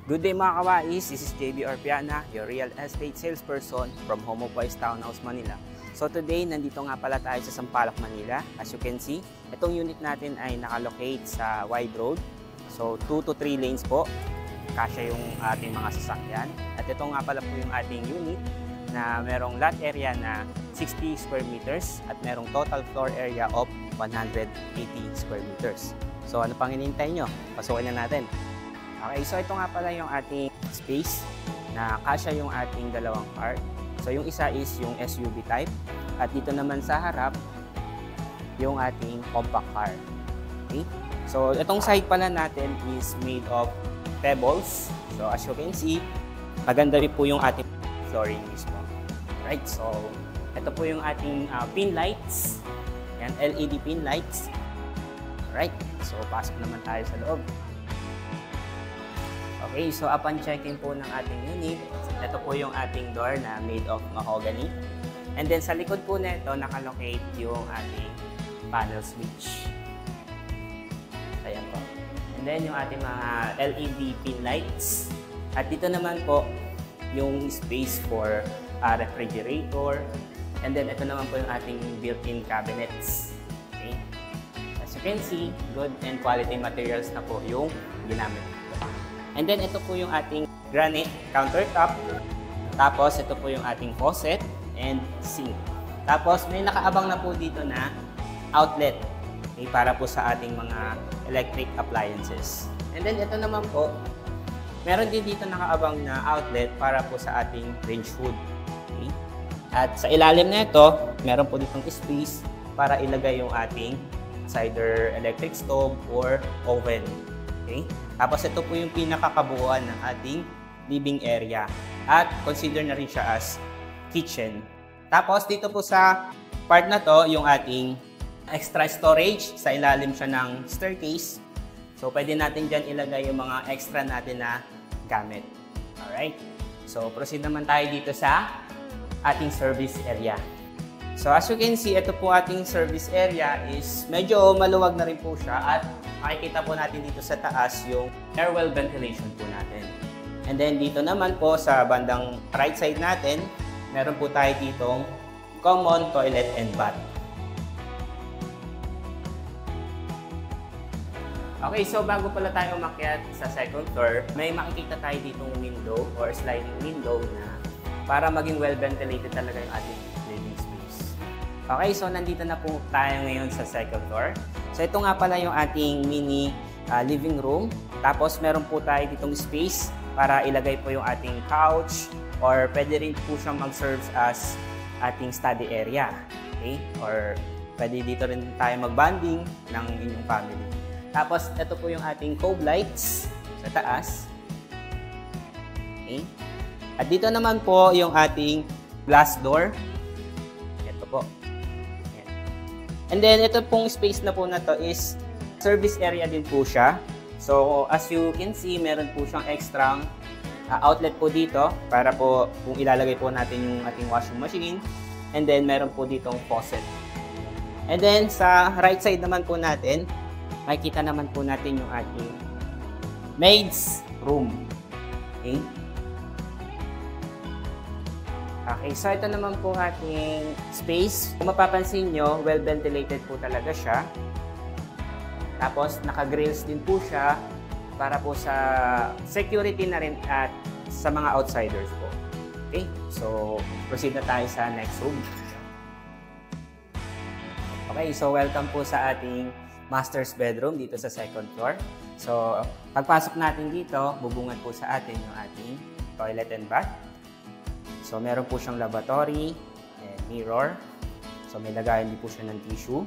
Good day mga kawais, this is JB Orpiana, your real estate salesperson from Homo Boys Townhouse, Manila. So today, nandito nga pala tayo sa Sampaloc, Manila. As you can see, itong unit natin ay nakalocate sa wide road. So 2 to 3 lanes po, kasya yung ating mga sasakyan. At ito nga pala po yung ating unit na merong lot area na 60 square meters at merong total floor area of 180 square meters. So ano pang hinihintay nyo? Pasukin na natin. Okay, so ito nga pala yung ating space na kasya yung ating dalawang car. So yung isa is yung SUV type at dito naman sa harap yung ating compact car. Okay? So itong side pala natin is made of pebbles. So as you can see, maganda rin po yung ating flooring mismo. Right, so ito po yung ating pin lights. Yan, LED pin lights. Right, so pasok naman tayo sa loob. Okay, so upon checking po ng ating unit, ito po yung ating door na made of mahogany. And then sa likod po nito, nakalocate yung ating panel switch. Ayan po. And then yung ating mga LED pin lights. At dito naman po yung space for refrigerator. And then ito naman po yung ating built-in cabinets. Okay. As you can see, good and quality materials na po yung ginamit. And then ito po yung ating granite countertop. Tapos ito po yung ating faucet and sink. Tapos may nakaabang na po dito na outlet, okay, para po sa ating mga electric appliances. And then ito naman po, meron din dito nakaabang na outlet para po sa ating range hood. Okay? At sa ilalim na ito, meron po ditong space para ilagay yung ating either electric stove or oven. Okay? Tapos ito po yung pinakakabuuan ng ating living area at consider na rin siya as kitchen. Tapos dito po sa part na to yung ating extra storage, sa ilalim siya ng staircase. So pwede natin dyan ilagay yung mga extra natin na gamit. Alright? So proceed naman tayo dito sa ating service area. So as you can see, ito po ating service area is medyo maluwag na rin po siya at makikita po natin dito sa taas yung air well ventilation po natin. And then dito naman po sa bandang right side natin, meron po tayo ditong common toilet and bath. Okay, so bago pala tayo umakyat sa second floor, may makikita tayo ditong window or sliding window na para maging well ventilated talaga yung ating living space. Okay, so nandito na po tayo ngayon sa second floor. So ito nga pala yung ating mini living room. Tapos meron po tayo ditong space para ilagay po yung ating couch or pwede rin po siyang mag-serve as ating study area. Okay? Or pwede dito rin tayo mag-bonding ng inyong family. Tapos ito po yung ating cove lights sa taas. Okay? At dito naman po yung ating glass door. Ito po. Ayan. And then ito pong space na po na to is service area din po siya. So as you can see, meron po siyang extra outlet po dito para po kung ilalagay po natin yung ating washing machine. And then meron po ditong faucet. And then sa right side naman po natin, makikita naman po natin yung ating maid's room. Okay? Okay, so ito naman po ating space. Kung mapapansin nyo, well ventilated po talaga siya. Tapos naka-grills din po siya para po sa security na rin at sa mga outsiders po. Okay, so proceed na tayo sa next room. Okay, so welcome po sa ating master's bedroom dito sa second floor. So pagpasok natin dito, bubungan po sa atin yung ating toilet and bath. So meron po siyang lavatory and mirror. So may lagayan din po siya ng tissue.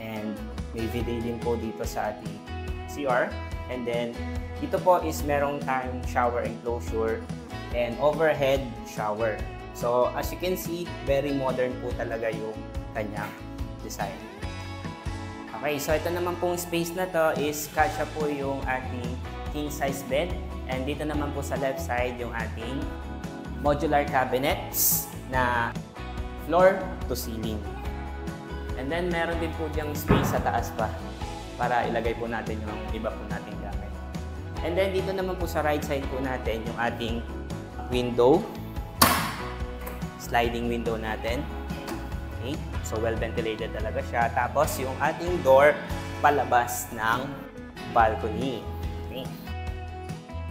And may bidet din po dito sa ating CR. And then dito po is merong tayong shower enclosure and overhead shower. So as you can see, very modern po talaga yung kanyang design. Okay, so ito naman pong space na to is kasya po yung ating king size bed. And dito naman po sa left side yung ating modular cabinets na floor to ceiling. And then meron din po diyang space sa taas pa para ilagay po natin yung iba po nating gamit. And then dito naman po sa right side po natin yung ating window. Sliding window natin. Okay? So well ventilated talaga siya. Tapos yung ating door palabas ng balcony. Okay?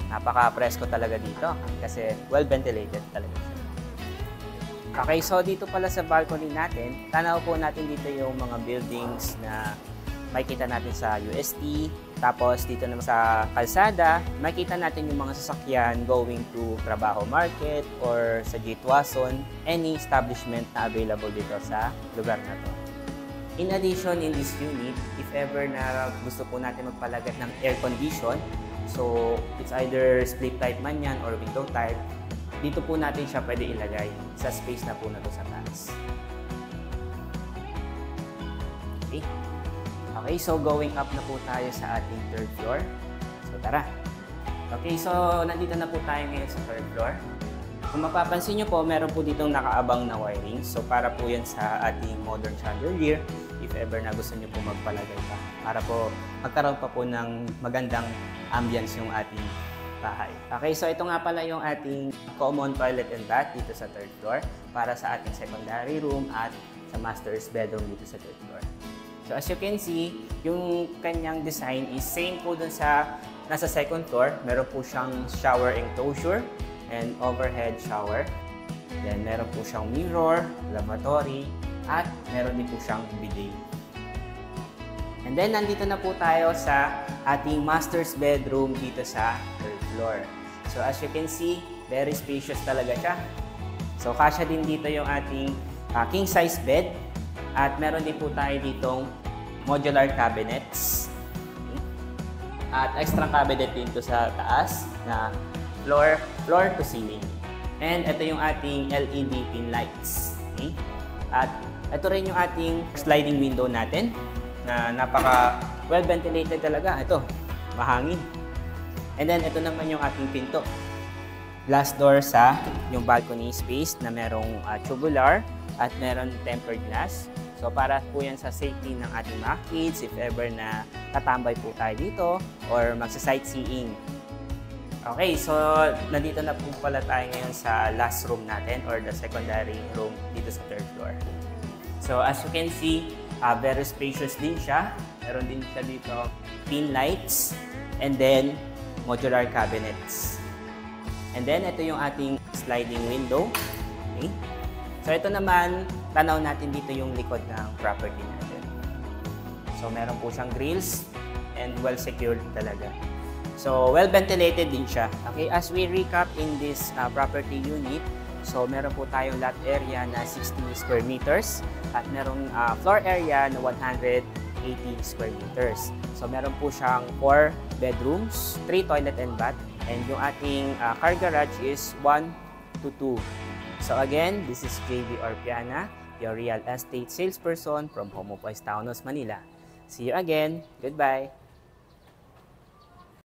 Napaka-presko talaga dito kasi well ventilated talaga siya. Okay, so dito pala sa balcony natin, tanaw po natin dito yung mga buildings na makikita natin sa UST. Tapos dito naman sa kalsada, makikita natin yung mga sasakyan going to Trabaho Market or sa J. Tuason, any establishment na available dito sa lugar na to. In addition, in this unit, if ever na gusto po natin magpalagay ng air condition, so it's either split type man yan or window type, dito po natin siya pwede ilagay sa space na po na to sa taas. Okay. Okay, so going up na po tayo sa ating third floor. So tara. Okay, so nandito na po tayo ngayon sa third floor. Kung mapapansin nyo po, meron po ditong nakaabang na wiring. So para po yan sa ating modern chandelier, if ever na gusto nyo po magpalagay pa. Para po magkaroon pa po ng magandang ambience yung ating bahay. Okay, so ito nga pala yung ating common toilet and bath dito sa third floor para sa ating secondary room at sa master's bedroom dito sa third floor. So as you can see, yung kanyang design is same po dun sa nasa second floor. Meron po siyang shower enclosure and overhead shower. Then meron po siyang mirror, lavatory, at meron din po siyang bidet. And then nandito na po tayo sa ating master's bedroom dito sa third floor. So as you can see, very spacious talaga siya. So kasya din dito yung ating king size bed. At meron din po tayo ditong modular cabinets. At extra cabinet din to sa taas na floor to ceiling. And ito yung ating LED pin lights. Okay? At ito rin yung ating sliding window natin na napaka well ventilated talaga. Ito, mahangin. And then ito naman yung ating pinto. Glass door sa yung balcony space na merong tubular at meron tempered glass. So para po yan sa safety ng ating mga kids if ever na tatambay po tayo dito or magsa-sightseeing. Okay, so nandito na po pala tayo ngayon sa last room natin or the secondary room dito sa third floor. So as you can see, very spacious din siya. Meron din siya dito pin lights and then modular cabinets. And then ito yung ating sliding window. Okay. So ito naman, tanaw natin dito yung likod ng property natin. So meron po siyang grills and well secured talaga. So well ventilated din siya. Okay, as we recap in this property unit, so meron po tayong lot area na 60 square meters at merong floor area na 180 square meters. So meron po siyang 4 bedrooms, 3 toilet and bath, and yung ating car garage is 1 to 2. So again, this is JV Orpiana, your real estate salesperson from Homopoise Townhouse, Manila. See you again. Goodbye.